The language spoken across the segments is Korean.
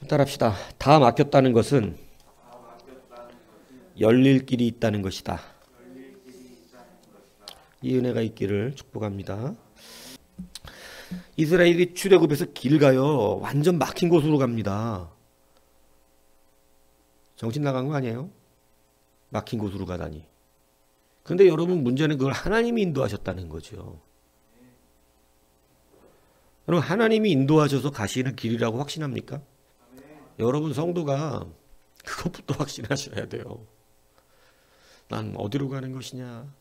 따라합시다. 다 막혔다는 것은 열릴 길이 있다는 것이다. 이 은혜가 있기를 축복합니다. 이스라엘이 출애굽에서 길 가요. 완전 막힌 곳으로 갑니다. 정신 나간 거 아니에요? 막힌 곳으로 가다니. 그런데 여러분, 문제는 그걸 하나님이 인도하셨다는 거죠. 여러분, 하나님이 인도하셔서 가시는 길이라고 확신합니까? 여러분 성도가 그것부터 확신하셔야 돼요. 난 어디로 가는 것이냐.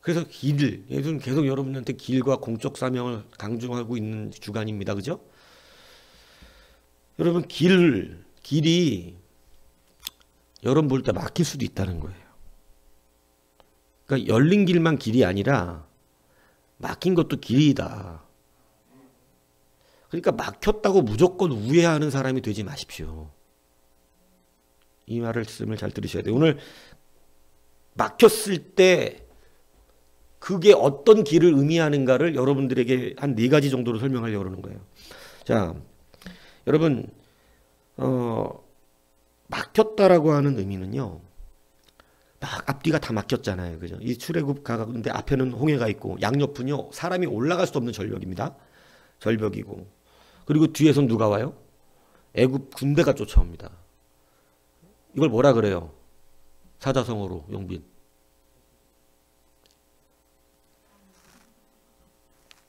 그래서 예수는 계속 여러분한테 길과 공적 사명을 강조하고 있는 주간입니다. 그죠? 여러분 길이 여러분 볼 때 막힐 수도 있다는 거예요. 그러니까 열린 길만 길이 아니라 막힌 것도 길이다. 그러니까 막혔다고 무조건 우회하는 사람이 되지 마십시오. 이 말씀을 잘 들으셔야 돼요. 오늘 막혔을 때 그게 어떤 길을 의미하는가를 여러분들에게 한 4가지 정도로 설명하려고 그러는 거예요. 자, 여러분 막혔다라고 하는 의미는요, 막 앞뒤가 다 막혔잖아요. 그죠? 이 출애굽 가는데 앞에는 홍해가 있고 양옆은요 사람이 올라갈 수 없는 절벽입니다. 절벽이고, 그리고 뒤에선 누가 와요? 애굽 군대가 쫓아옵니다. 이걸 뭐라 그래요? 사자성어로, 용빈.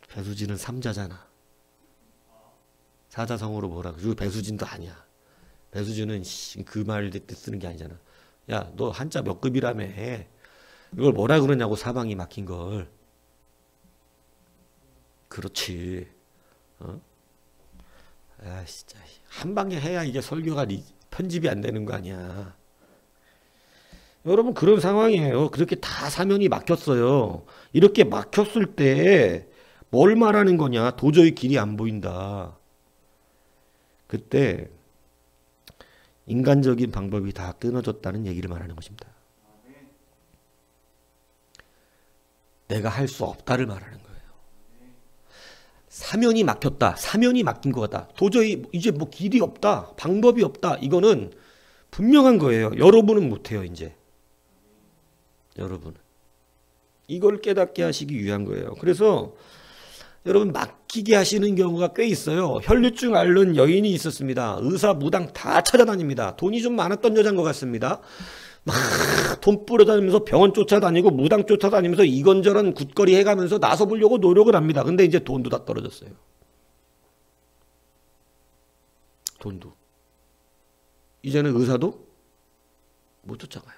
배수진은 삼자잖아. 사자성어로 뭐라 그래? 배수진도 아니야. 배수진은 그 말 때 쓰는 게 아니잖아. 야, 너 한자 몇 급이라며. 이걸 뭐라 그러냐고, 사방이 막힌 걸. 그렇지. 아, 진짜 한 방에 해야 이게 설교가 편집이 안 되는 거 아니야. 여러분, 그런 상황이에요. 그렇게 다 사면이 막혔어요. 이렇게 막혔을 때 뭘 말하는 거냐? 도저히 길이 안 보인다. 그때 인간적인 방법이 다 끊어졌다는 얘기를 말하는 것입니다. 내가 할 수 없다를 말하는 거예요. 사면이 막혔다. 사면이 막힌 것 같다. 도저히 이제 뭐 길이 없다. 방법이 없다. 이거는 분명한 거예요. 여러분은 못해요, 이제. 여러분은. 이걸 깨닫게 하시기 위한 거예요. 그래서 여러분, 막히게 하시는 경우가 꽤 있어요. 혈류증 앓는 여인이 있었습니다. 의사, 무당 다 찾아다닙니다. 돈이 좀 많았던 여자인 것 같습니다. 막 돈 뿌려다니면서 병원 쫓아다니고 무당 쫓아다니면서 이건저런 굿거리 해가면서 나서보려고 노력을 합니다. 근데 이제 돈도 다 떨어졌어요. 돈도. 이제는 의사도 못 쫓아가요.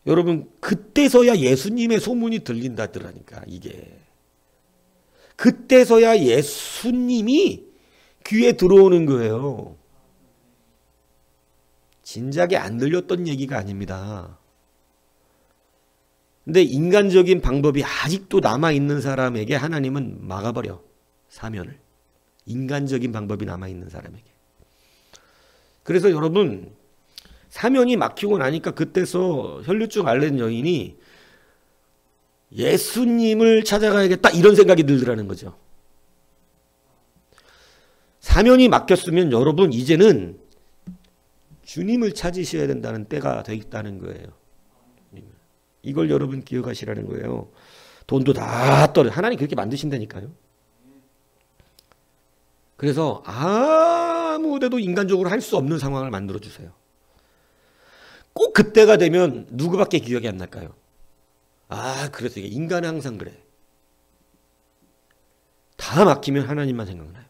여러분, 그때서야 예수님의 소문이 들린다더라니까, 이게. 그때서야 예수님이 귀에 들어오는 거예요. 진작에 안 들렸던 얘기가 아닙니다. 근데 인간적인 방법이 아직도 남아있는 사람에게 하나님은 막아버려. 사면을. 인간적인 방법이 남아있는 사람에게. 그래서 여러분, 사면이 막히고 나니까 그때서 혈류증 앓는 여인이 예수님을 찾아가야겠다, 이런 생각이 들더라는 거죠. 사면이 막혔으면 여러분, 이제는 주님을 찾으셔야 된다는 때가 되겠다는 거예요. 이걸 여러분 기억하시라는 거예요. 돈도 다 떨어져. 하나님 그렇게 만드신다니까요. 그래서 아무데도 인간적으로 할 수 없는 상황을 만들어 주세요. 꼭 그때가 되면 누구밖에 기억이 안 날까요? 아, 그래서 이게 인간은 항상 그래. 다 막히면 하나님만 생각나요.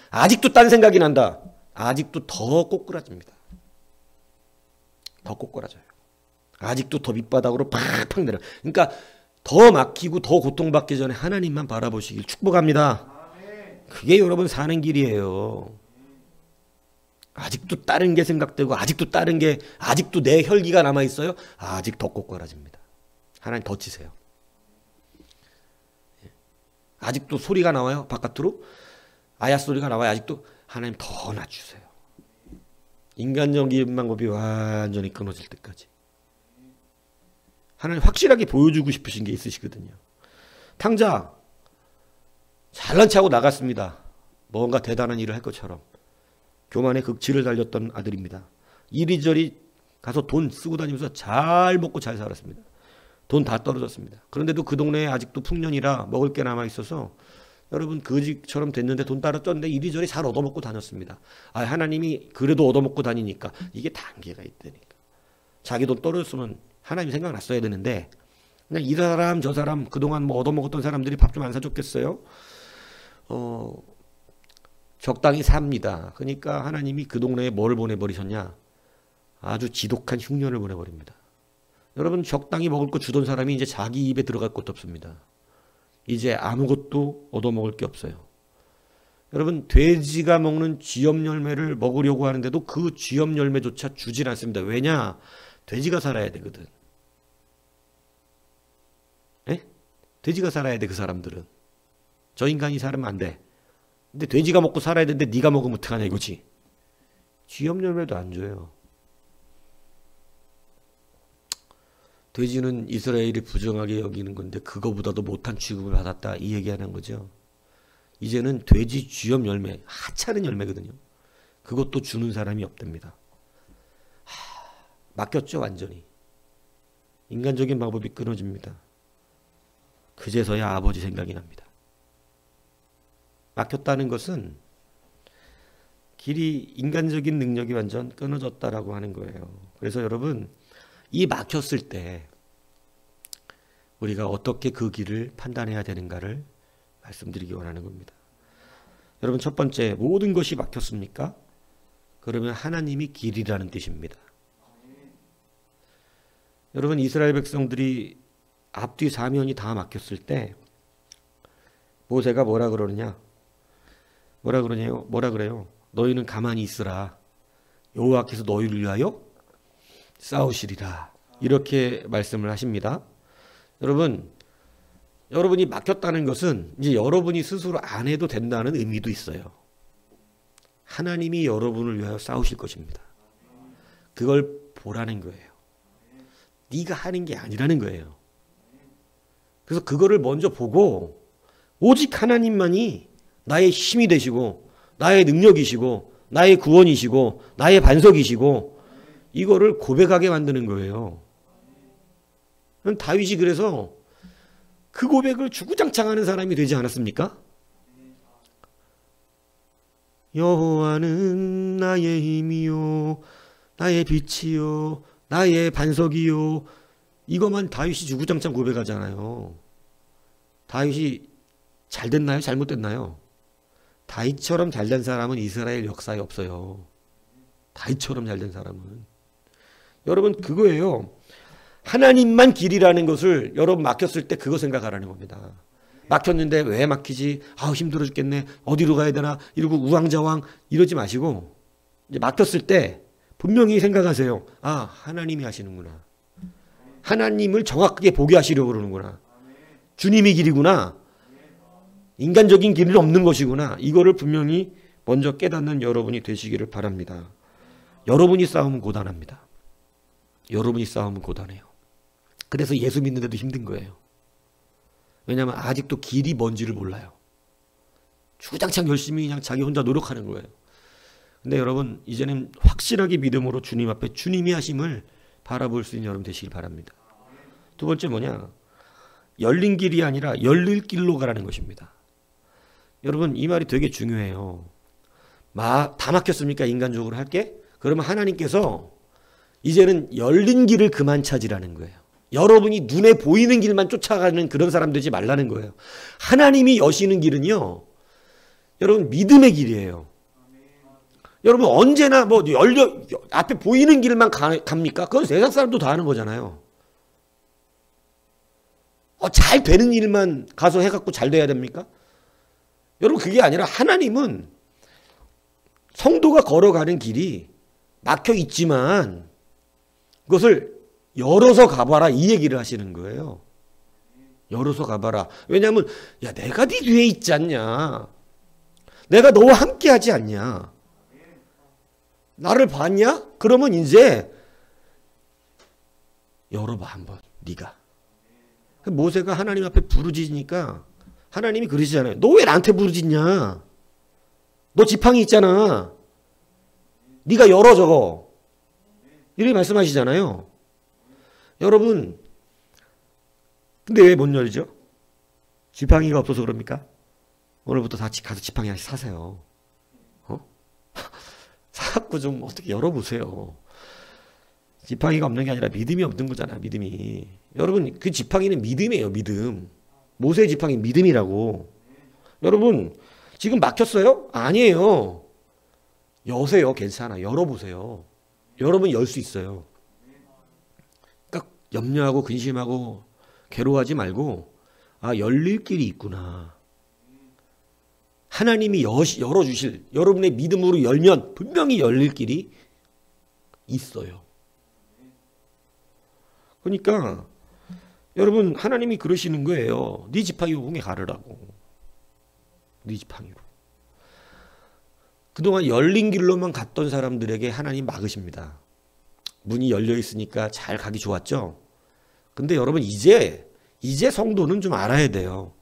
아직도 딴 생각이 난다. 아직도 더 꼬꾸라집니다. 더 꼬꾸라져요. 아직도 더 밑바닥으로 팍팍 내려. 그러니까 더 막히고 더 고통받기 전에 하나님만 바라보시길 축복합니다. 그게 여러분 사는 길이에요. 아직도 다른 게 생각되고 아직도 내 혈기가 남아있어요. 아직 더 꼬꾸라집니다. 하나님 더 치세요. 아직도 소리가 나와요? 바깥으로? 아야 소리가 나와요? 아직도? 하나님 더 낮추세요. 인간적인 방법이 완전히 끊어질 때까지. 하나님 확실하게 보여주고 싶으신 게 있으시거든요. 탕자 잘난 체하고 나갔습니다. 뭔가 대단한 일을 할 것처럼. 교만의 극치를 달렸던 아들입니다. 이리저리 가서 돈 쓰고 다니면서 잘 먹고 잘 살았습니다. 돈 다 떨어졌습니다. 그런데도 그 동네에 아직도 풍년이라 먹을 게 남아있어서 여러분 거지처럼 됐는데 돈 떨어졌는데 이리저리 잘 얻어먹고 다녔습니다. 아, 하나님이 그래도 얻어먹고 다니니까 이게 단계가 있다니까. 자기 돈 떨어졌으면 하나님 생각났어야 되는데 그냥 이 사람 저 사람 그동안 뭐 얻어먹었던 사람들이 밥 좀 안 사줬겠어요? 적당히 삽니다. 그러니까 하나님이 그 동네에 뭘 보내버리셨냐? 아주 지독한 흉년을 보내버립니다. 여러분 적당히 먹을 거 주던 사람이 이제 자기 입에 들어갈 것도 없습니다. 이제 아무것도 얻어먹을 게 없어요. 여러분 돼지가 먹는 쥐염 열매를 먹으려고 하는데도 그 쥐염 열매조차 주질 않습니다. 왜냐? 돼지가 살아야 되거든. 에? 돼지가 살아야 돼. 그 사람들은. 저 인간이 살면 안 돼. 근데 돼지가 먹고 살아야 되는데 네가 먹으면 어떡하냐 이거지. 쥐염 열매도 안 줘요. 돼지는 이스라엘이 부정하게 여기는 건데 그거보다도 못한 취급을 받았다 이 얘기하는 거죠. 이제는 돼지 쥐염 열매, 하찮은 열매거든요. 그것도 주는 사람이 없답니다. 맡겼죠 완전히. 인간적인 방법이 끊어집니다. 그제서야 아버지 생각이 납니다. 맡겼다는 것은 길이 인간적인 능력이 완전 끊어졌다라고 하는 거예요. 그래서 여러분 이 막혔을 때 우리가 어떻게 그 길을 판단해야 되는가를 말씀드리기 원하는 겁니다. 여러분 첫 번째 모든 것이 막혔습니까? 그러면 하나님이 길이라는 뜻입니다. 여러분 이스라엘 백성들이 앞뒤 사면이 다 막혔을 때 모세가 뭐라 그러느냐? 뭐라 그래요? 너희는 가만히 있으라. 여호와께서 너희를 위하여 싸우시리라. 이렇게 말씀을 하십니다. 여러분이 막혔다는 것은 이제 여러분이 스스로 안 해도 된다는 의미도 있어요. 하나님이 여러분을 위하여 싸우실 것입니다. 그걸 보라는 거예요. 네가 하는 게 아니라는 거예요. 그래서 그거를 먼저 보고 오직 하나님만이 나의 힘이 되시고 나의 능력이시고 나의 구원이시고 나의 반석이시고 이거를 고백하게 만드는 거예요. 다윗이 그래서 그 고백을 주구장창 하는 사람이 되지 않았습니까? 여호와는 나의 힘이요 나의 빛이요 나의 반석이요. 이것만 다윗이 주구장창 고백하잖아요. 다윗이 잘 됐나요? 잘못됐나요? 다윗처럼 잘된 사람은 이스라엘 역사에 없어요. 다윗처럼 잘된 사람은. 여러분 그거예요. 하나님만 길이라는 것을 여러분 막혔을 때 그거 생각하라는 겁니다. 막혔는데 왜 막히지? 아우 힘들어 죽겠네. 어디로 가야 되나? 이러고 우왕좌왕 이러지 마시고 이제 막혔을 때 분명히 생각하세요. 아 하나님이 하시는구나. 하나님을 정확하게 보게 하시려고 그러는구나. 주님이 길이구나. 인간적인 길은 없는 것이구나. 이거를 분명히 먼저 깨닫는 여러분이 되시기를 바랍니다. 여러분이 싸우면 고단합니다. 여러분이 싸우면 고단해요. 그래서 예수 믿는데도 힘든 거예요. 왜냐하면 아직도 길이 뭔지를 몰라요. 주장창 열심히 그냥 자기 혼자 노력하는 거예요. 근데 여러분 이제는 확실하게 믿음으로 주님 앞에 주님이 하심을 바라볼 수 있는 여러분 되시길 바랍니다. 두 번째 뭐냐? 열린 길이 아니라 열릴 길로 가라는 것입니다. 여러분 이 말이 되게 중요해요. 다 막혔습니까? 인간적으로 할게? 그러면 하나님께서 이제는 열린 길을 그만 찾으라는 거예요. 여러분이 눈에 보이는 길만 쫓아가는 그런 사람 되지 말라는 거예요. 하나님이 여시는 길은요. 여러분 믿음의 길이에요. 여러분 언제나 뭐 앞에 보이는 길만 갑니까? 그건 세상 사람도 다 하는 거잖아요. 잘 되는 일만 가서 해갖고 잘 돼야 됩니까? 여러분 그게 아니라 하나님은 성도가 걸어가는 길이 막혀 있지만 그것을 열어서 가봐라 이 얘기를 하시는 거예요. 열어서 가봐라. 왜냐하면 야 내가 네 뒤에 있지 않냐. 내가 너와 함께 하지 않냐. 나를 봤냐? 그러면 이제 열어봐 한번 네가. 모세가 하나님 앞에 부르짖으니까 하나님이 그러시잖아요. 너 왜 나한테 부르짖냐? 너 지팡이 있잖아. 네가 열어 저거. 이렇게 말씀하시잖아요. 여러분 근데 왜 못 열죠? 지팡이가 없어서 그럽니까? 오늘부터 다 가서 지팡이 하나씩 사세요. 사갖고 좀 어떻게 열어보세요. 지팡이가 없는 게 아니라 믿음이 없는 거잖아. 믿음이. 여러분 그 지팡이는 믿음이에요. 믿음. 모세의 지팡이는 믿음이라고. 여러분 지금 막혔어요? 아니에요. 여세요. 괜찮아. 열어보세요. 여러분 열 수 있어요. 그러니까 염려하고 근심하고 괴로워하지 말고 아 열릴 길이 있구나. 하나님이 열어주실 여러분의 믿음으로 열면 분명히 열릴 길이 있어요. 그러니까 여러분 하나님이 그러시는 거예요. 네 지팡이 공에 가르라고. 네 지팡이로. 그동안 열린 길로만 갔던 사람들에게 하나님 막으십니다. 문이 열려 있으니까 잘 가기 좋았죠. 근데 여러분 이제 성도는 좀 알아야 돼요.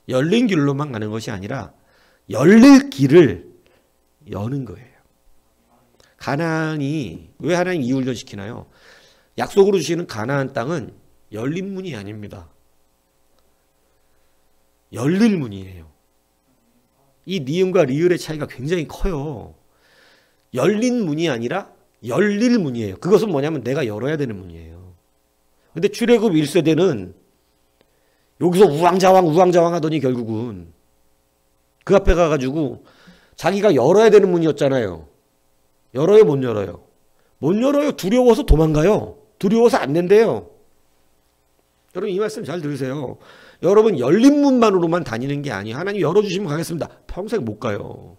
열린 길로만 가는 것이 아니라 열릴 길을 여는 거예요. 가나안이 왜 하나님 이훈련 시키나요? 약속으로 주시는 가나안 땅은 열린 문이 아닙니다. 열릴 문이에요. 이 니은과 리을의 차이가 굉장히 커요. 열린 문이 아니라 열릴 문이에요. 그것은 뭐냐면 내가 열어야 되는 문이에요. 근데 출애굽 1세대는 여기서 우왕좌왕 하더니 결국은 그 앞에 가가지고 자기가 열어야 되는 문이었잖아요. 열어요, 못 열어요? 못 열어요. 두려워서 도망가요. 두려워서 안 된대요. 여러분 이 말씀 잘 들으세요. 여러분 열린 문만으로만 다니는 게 아니에요. 하나님 열어주시면 가겠습니다. 평생 못 가요.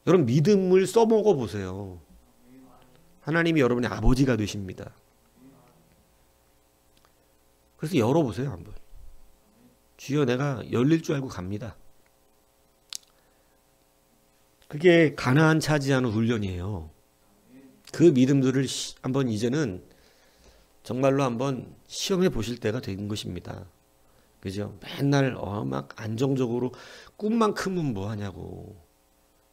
여러분 믿음을 써먹어 보세요. 하나님이 여러분의 아버지가 되십니다. 그래서 열어보세요 한번. 주여 내가 열릴 줄 알고 갑니다. 그게 가나안 차지하는 훈련이에요. 그 믿음들을 한번 이제는 정말로 한번 시험해 보실 때가 된 것입니다. 그죠? 맨날 막 안정적으로 꿈만 크면 뭐 하냐고.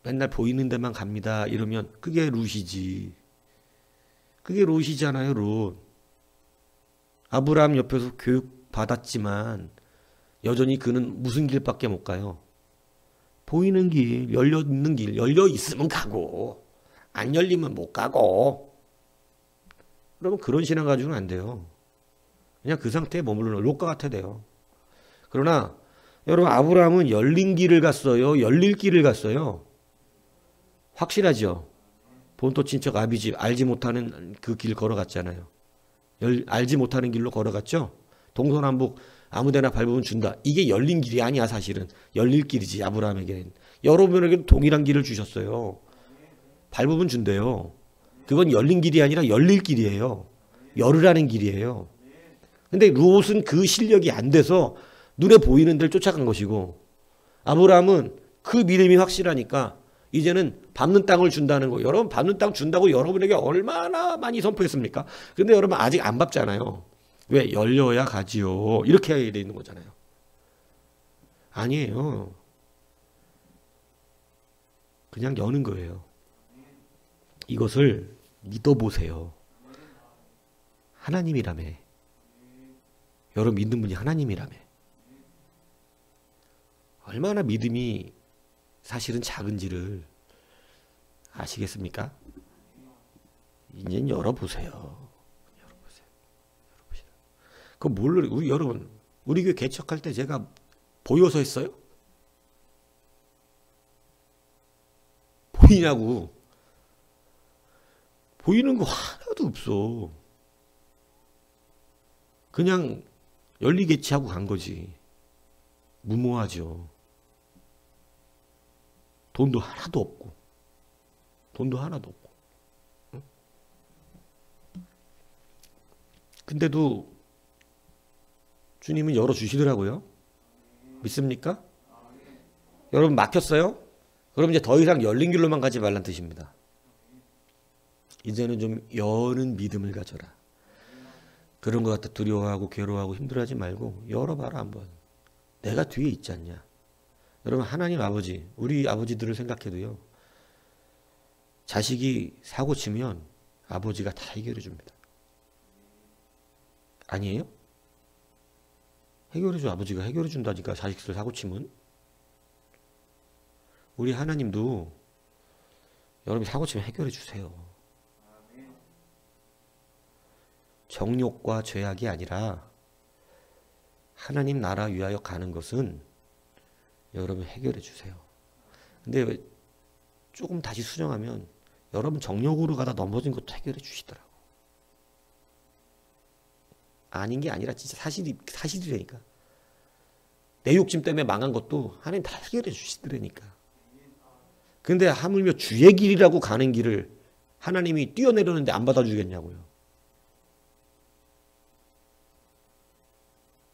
맨날 보이는 데만 갑니다. 이러면 그게 룻이지. 그게 룻이잖아요. 룻. 아브라함 옆에서 교육 받았지만 여전히 그는 무슨 길밖에 못 가요? 보이는 길, 열려 있는 길, 열려 있으면 가고 안 열리면 못 가고. 여러분 그런 신앙 가지고는 안 돼요. 그냥 그 상태에 머물러 롯과 같아 돼요. 그러나 여러분 아브라함은 열린 길을 갔어요? 열릴 길을 갔어요? 확실하죠? 본토 친척 아비집 알지 못하는 그 길 걸어갔잖아요. 알지 못하는 길로 걸어갔죠? 동서남북 아무데나 밟으면 준다. 이게 열린 길이 아니야 사실은. 열릴 길이지 아브라함에게는. 여러분에게도 동일한 길을 주셨어요. 밟으면 준대요. 그건 열린 길이 아니라 열릴 길이에요. 열으라는 길이에요. 근데 롯은 그 실력이 안 돼서 눈에 보이는 데를 쫓아간 것이고 아브라함은 그 믿음이 확실하니까 이제는 밟는 땅을 준다는 거. 여러분 밟는 땅 준다고 여러분에게 얼마나 많이 선포했습니까? 근데 여러분 아직 안 밟잖아요. 왜? 열려야 가지요. 이렇게 해야 되는 거잖아요. 아니에요. 그냥 여는 거예요. 이것을 믿어보세요. 하나님이라며. 여러분 믿는 분이 하나님이라며. 얼마나 믿음이 사실은 작은지를 아시겠습니까? 이제 열어보세요. 그 뭘 여러분 우리 교회 개척할 때 제가 보여서 했어요? 보이냐고. 보이는 거 하나도 없어. 그냥 열리겠지 하고 간 거지. 무모하죠. 돈도 하나도 없고. 돈도 하나도 없고. 응? 근데도 주님은 열어주시더라고요. 믿습니까? 여러분 막혔어요? 그럼 이제 더 이상 열린 길로만 가지 말란 뜻입니다. 이제는 좀 여는 믿음을 가져라. 그런 것 같아 두려워하고 괴로워하고 힘들어하지 말고 열어봐라 한번. 내가 뒤에 있지 않냐. 여러분 하나님 아버지, 우리 아버지들을 생각해도요. 자식이 사고 치면 아버지가 다 해결해 줍니다. 아니에요? 해결해 줘. 아버지가 해결해 준다니까 자식들 사고 치면. 우리 하나님도 여러분이 사고 치면 해결해 주세요. 정욕과 죄악이 아니라 하나님 나라 위하여 가는 것은 여러분 해결해 주세요. 근데 조금 다시 수정하면 여러분 정욕으로 가다 넘어진 것도 해결해 주시더라고. 아닌 게 아니라 진짜 사실이라니까. 내 욕심 때문에 망한 것도 하나님 다 해결해 주시더라니까. 근데 하물며 주의 길이라고 가는 길을 하나님이 뛰어내려는데 안 받아주겠냐고요.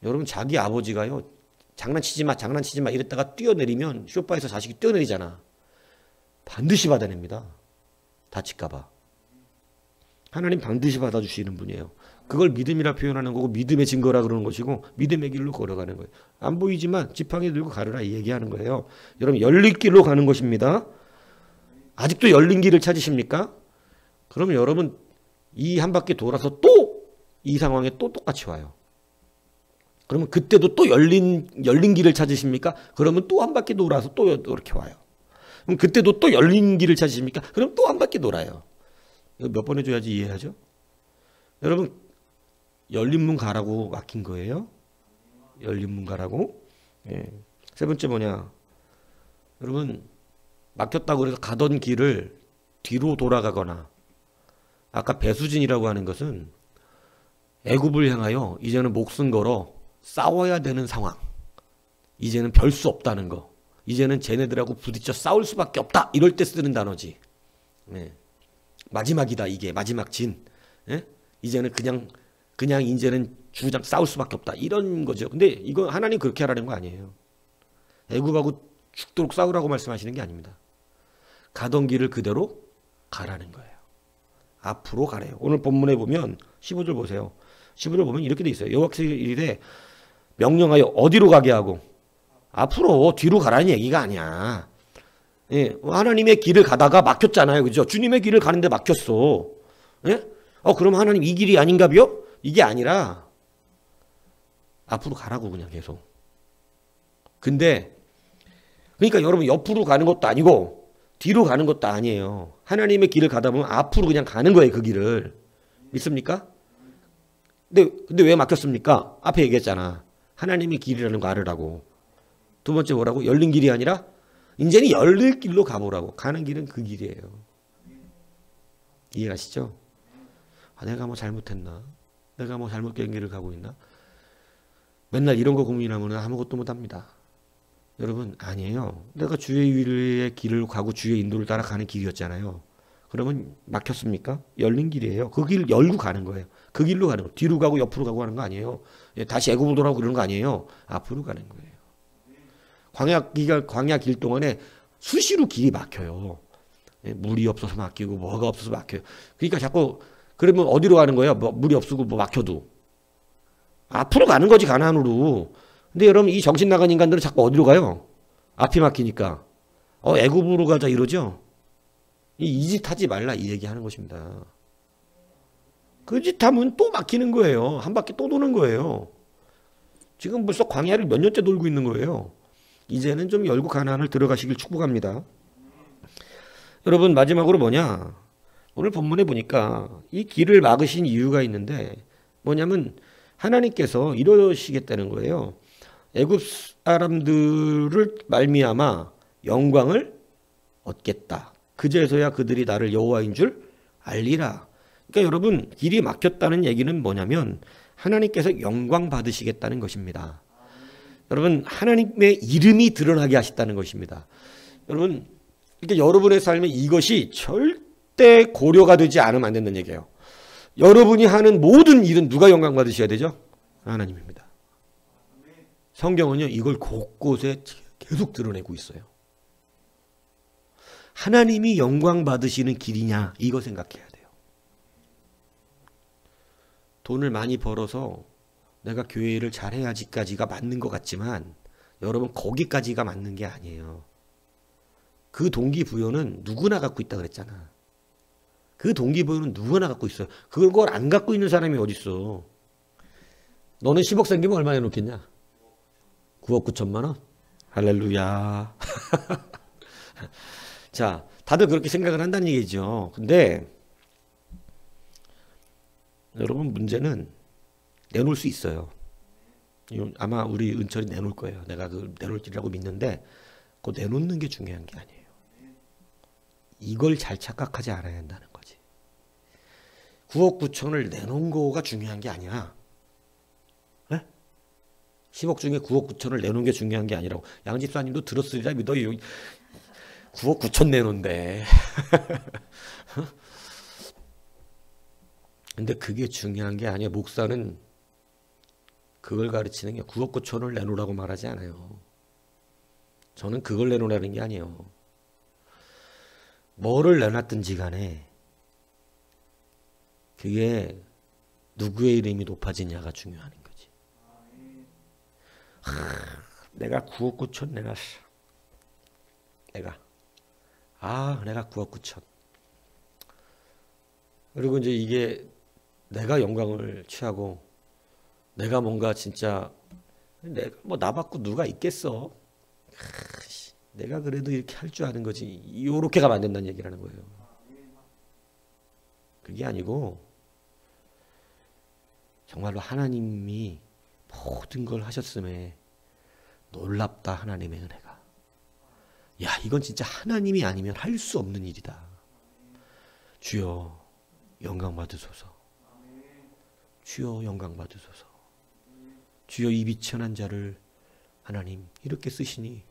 여러분 자기 아버지가요. 장난치지 마 이랬다가 뛰어내리면 쇼파에서 자식이 뛰어내리잖아. 반드시 받아냅니다. 다칠까 봐. 하나님 반드시 받아주시는 분이에요. 그걸 믿음이라 표현하는 거고 믿음의 증거라 그러는 것이고 믿음의 길로 걸어가는 거예요. 안 보이지만 지팡이 들고 가르라 이 얘기하는 거예요. 여러분 열린 길로 가는 것입니다. 아직도 열린 길을 찾으십니까? 그러면 여러분 이 한 바퀴 돌아서 또 이 상황에 또 똑같이 와요. 그러면 그때도 또 열린 길을 찾으십니까? 그러면 또 한 바퀴 돌아서 또 이렇게 와요. 그럼 그때도 또 열린 길을 찾으십니까? 그럼 또 한 바퀴 돌아요. 이거 몇 번 해줘야지 이해하죠? 여러분 열린 문 가라고 막힌 거예요. 열린 문 가라고. 예. 세 번째 뭐냐? 여러분 막혔다고 해서 가던 길을 뒤로 돌아가거나 아까 배수진이라고 하는 것은 애굽을 향하여 이제는 목숨 걸어 싸워야 되는 상황. 이제는 별 수 없다는 거. 이제는 쟤네들하고 부딪혀 싸울 수밖에 없다. 이럴 때 쓰는 단어지. 네. 마지막이다 이게. 마지막 진. 네? 이제는 그냥 이제는 주장 싸울 수밖에 없다. 이런 거죠. 근데 이거 하나님 그렇게 하라는 거 아니에요. 애굽하고 죽도록 싸우라고 말씀하시는 게 아닙니다. 가던 길을 그대로 가라는 거예요. 앞으로 가래요. 오늘 본문에 보면 15절 보세요. 15절 보면 이렇게 돼 있어요. 여호와께서 이르되 명령하여 어디로 가게 하고 앞으로 뒤로 가라는 얘기가 아니야. 예, 하나님의 길을 가다가 막혔잖아요. 그죠? 주님의 길을 가는데 막혔어. 예? 그럼 하나님 이 길이 아닌가요? 이게 아니라 앞으로 가라고 그냥 계속. 근데 그러니까 여러분 옆으로 가는 것도 아니고 뒤로 가는 것도 아니에요. 하나님의 길을 가다 보면 앞으로 그냥 가는 거예요. 그 길을. 믿습니까? 근데 왜 막혔습니까? 앞에 얘기했잖아. 하나님의 길이라는 거 알으라고. 두 번째 뭐라고? 열린 길이 아니라 이제는 열릴 길로 가보라고. 가는 길은 그 길이에요. 이해가시죠? 내가 뭐 잘못했나? 내가 뭐 잘못된 길을 가고 있나? 맨날 이런 거 고민하면 아무것도 못합니다. 여러분 아니에요. 내가 주의 위의 길을 가고 주의 인도를 따라가는 길이었잖아요. 그러면 막혔습니까? 열린 길이에요. 그 길 열고 가는 거예요. 그 길로 가는 거. 뒤로 가고 옆으로 가고 하는 거 아니에요. 다시 애굽으로 돌아오고 그러는 거 아니에요. 앞으로 가는 거예요. 광야 길 동안에 수시로 길이 막혀요. 물이 없어서 막히고 뭐가 없어서 막혀요. 그러니까 자꾸 그러면 어디로 가는 거예요? 물이 없고 뭐 막혀도. 앞으로 가는 거지 가나안으로. 근데 여러분 이 정신 나간 인간들은 자꾸 어디로 가요? 앞이 막히니까. 애굽으로 가자 이러죠. 이 짓 하지 말라 이 얘기하는 것입니다. 그 짓 하면 또 막히는 거예요. 한 바퀴 또 도는 거예요. 지금 벌써 광야를 몇 년째 돌고 있는 거예요. 이제는 좀 열고 가나안을 들어가시길 축복합니다. 여러분 마지막으로 뭐냐? 오늘 본문에 보니까 이 길을 막으신 이유가 있는데 뭐냐면 하나님께서 이러시겠다는 거예요. 애굽 사람들을 말미암아 영광을 얻겠다. 그제서야 그들이 나를 여호와인 줄 알리라. 그러니까 여러분 길이 막혔다는 얘기는 뭐냐면 하나님께서 영광 받으시겠다는 것입니다. 여러분 하나님의 이름이 드러나게 하셨다는 것입니다. 여러분 그러니까 여러분의 삶에 이것이 절대 고려가 되지 않으면 안 된다는 얘기예요. 여러분이 하는 모든 일은 누가 영광 받으셔야 되죠? 하나님입니다. 성경은요, 이걸 곳곳에 계속 드러내고 있어요. 하나님이 영광 받으시는 길이냐, 이거 생각해야 돼요. 돈을 많이 벌어서 내가 교회를 잘해야지까지가 맞는 것 같지만 여러분, 거기까지가 맞는 게 아니에요. 그 동기부여는 누구나 갖고 있다 그랬잖아. 그 동기부여는 누구나 갖고 있어요. 그걸 안 갖고 있는 사람이 어딨어. 너는 10억 생기면 얼마 내놓겠냐? 9억 9천만 원? 할렐루야. 자, 다들 그렇게 생각을 한다는 얘기죠. 근데 여러분, 문제는 내놓을 수 있어요. 아마 우리 은철이 내놓을 거예요. 내가 그걸 내놓을 줄이라고 믿는데 그거 내놓는 게 중요한 게 아니에요. 이걸 잘 착각하지 않아야 한다는 거지. 9억 9천을 내놓은 거가 중요한 게 아니라 10억 중에 9억 9천을 내놓은 게 중요한 게 아니라고. 양집사님도 들었으리라 믿어요. 9억 9천 내놓은데. 근데 그게 중요한 게 아니야. 목사는 그걸 가르치는 게 9억 9천을 내놓으라고 말하지 않아요. 저는 그걸 내놓으라는 게 아니에요. 뭐를 내놨든지 간에 그게 누구의 이름이 높아지냐가 중요한 거지. 내가 9억 9천 내놨어. 내가 9억 9천. 그리고 이제 이게 내가 영광을 취하고 내가 뭔가 진짜 내가 뭐 나 받고 누가 있겠어. 내가 그래도 이렇게 할 줄 아는 거지. 요렇게 가면 안 된다는 얘기를 하는 거예요. 그게 아니고 정말로 하나님이 모든 걸 하셨음에 놀랍다, 하나님의 은혜가. 야, 이건 진짜 하나님이 아니면 할 수 없는 일이다. 주여 영광 받으소서. 주여 영광 받으소서. 주여 이 비천한 자를 하나님 이렇게 쓰시니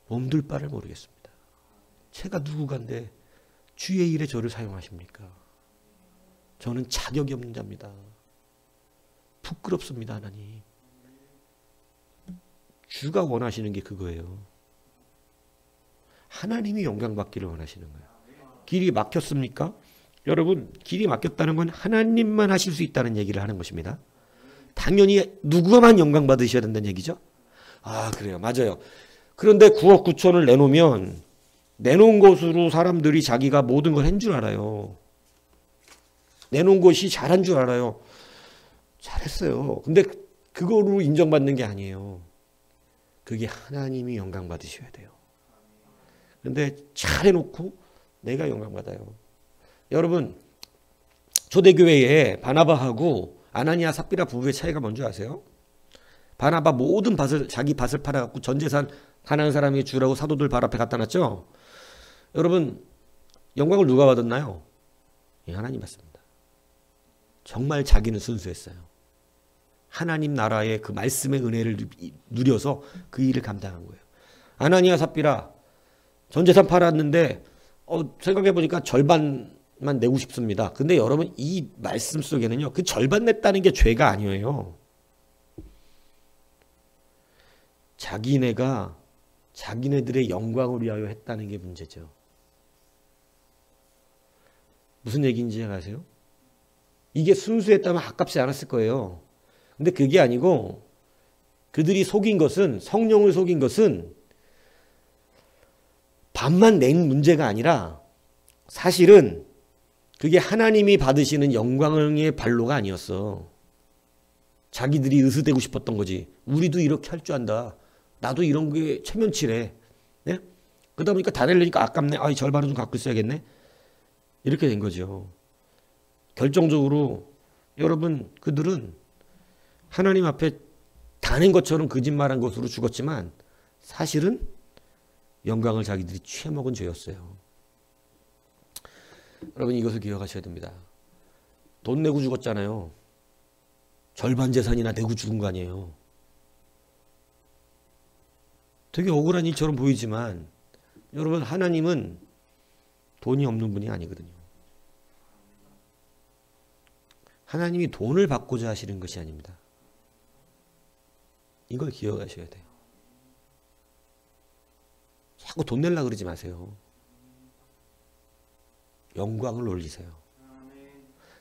몸둘 바를 모르겠습니다. 제가 누구간데 주의 일에 저를 사용하십니까? 저는 자격이 없는 자입니다. 부끄럽습니다, 하나님. 주가 원하시는 게 그거예요. 하나님이 영광 받기를 원하시는 거예요. 길이 막혔습니까? 여러분, 길이 막혔다는 건 하나님만 하실 수 있다는 얘기를 하는 것입니다. 당연히 누구만 영광 받으셔야 된다는 얘기죠. 그래요. 맞아요. 그런데 9억 9천을 내놓으면 내놓은 것으로 사람들이 자기가 모든 걸 한 줄 알아요. 내놓은 것이 잘한 줄 알아요. 잘했어요. 근데 그거로 인정받는 게 아니에요. 그게 하나님이 영광 받으셔야 돼요. 근데 잘해놓고 내가 영광 받아요. 여러분, 초대교회에 바나바하고 아나니아 삽비라 부부의 차이가 뭔지 아세요? 바나바 모든 밭을, 자기 밭을 팔아갖고 전 재산 가난한 사람이 주라고 사도들 발 앞에 갖다 놨죠. 여러분, 영광을 누가 받았나요? 하나님 받습니다. 정말 자기는 순수했어요. 하나님 나라의 그 말씀의 은혜를 누려서 그 일을 감당한 거예요. 아나니아 삽비라 전 재산 팔았는데 생각해보니까 절반만 내고 싶습니다. 근데 여러분, 이 말씀 속에는요, 그 절반 냈다는 게 죄가 아니에요. 자기네가 자기네들의 영광을 위하여 했다는 게 문제죠. 무슨 얘기인지 아세요? 이게 순수했다면 아깝지 않았을 거예요. 근데 그게 아니고 그들이 속인 것은, 성령을 속인 것은 반만 낸 문제가 아니라 사실은 그게 하나님이 받으시는 영광의 발로가 아니었어. 자기들이 으스대고 싶었던 거지. 우리도 이렇게 할 줄 안다. 나도 이런 게 체면치래. 네? 그러다 보니까 다 내려니까 아깝네. 절반은 좀 갖고 있어야겠네. 이렇게 된 거죠. 결정적으로 여러분, 그들은 하나님 앞에 다 낸 것처럼 거짓말한 것으로 죽었지만 사실은 영광을 자기들이 취해먹은 죄였어요. 여러분, 이것을 기억하셔야 됩니다. 돈 내고 죽었잖아요. 절반 재산이나 내고 죽은 거 아니에요. 되게 억울한 일처럼 보이지만 여러분, 하나님은 돈이 없는 분이 아니거든요. 하나님이 돈을 받고자 하시는 것이 아닙니다. 이걸 기억하셔야 돼요. 자꾸 돈 내려고 그러지 마세요. 영광을 올리세요.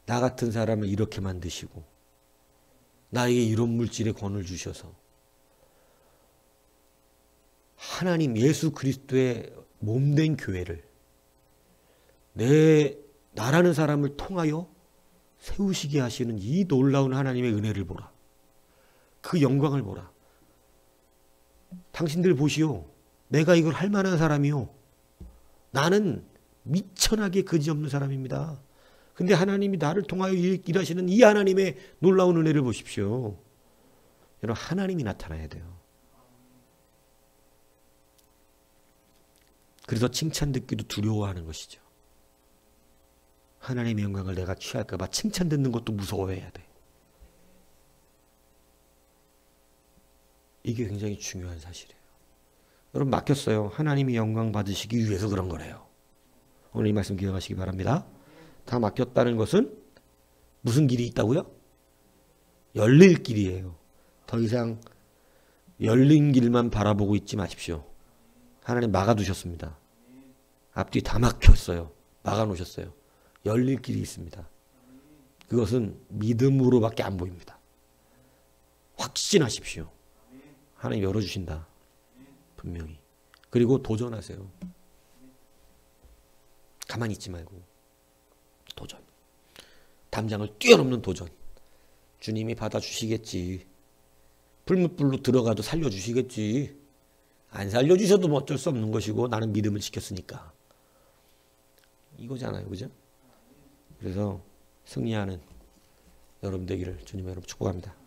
나 같은 사람을 이렇게 만드시고 나에게 이런 물질의 권을 주셔서 하나님 예수 그리스도의 몸된 교회를 나라는 사람을 통하여 세우시게 하시는 이 놀라운 하나님의 은혜를 보라. 그 영광을 보라. 당신들 보시오. 내가 이걸 할 만한 사람이요. 나는 미천하게 그지없는 사람입니다. 근데 하나님이 나를 통하여 일하시는 이 하나님의 놀라운 은혜를 보십시오. 여러분, 하나님이 나타나야 돼요. 그래서 칭찬 듣기도 두려워하는 것이죠. 하나님의 영광을 내가 취할까 봐 칭찬 듣는 것도 무서워해야 돼. 이게 굉장히 중요한 사실이에요. 여러분, 맡겼어요. 하나님이 영광 받으시기 위해서 그런 거래요. 오늘 이 말씀 기억하시기 바랍니다. 다 맡겼다는 것은 무슨 길이 있다고요? 열릴 길이에요. 더 이상 열린 길만 바라보고 있지 마십시오. 하나님 막아두셨습니다. 앞뒤 다 막혔어요. 막아놓으셨어요. 열릴 길이 있습니다. 그것은 믿음으로밖에 안 보입니다. 확신하십시오. 하나님 열어주신다. 분명히. 그리고 도전하세요. 가만히 있지 말고 도전. 담장을 뛰어넘는 도전. 주님이 받아주시겠지. 불못불로 들어가도 살려주시겠지. 안 살려주셔도 뭐 어쩔 수 없는 것이고 나는 믿음을 지켰으니까. 이거잖아요. 그죠? 그래서 승리하는 여러분 되기를 주님의 이름으로 축복합니다.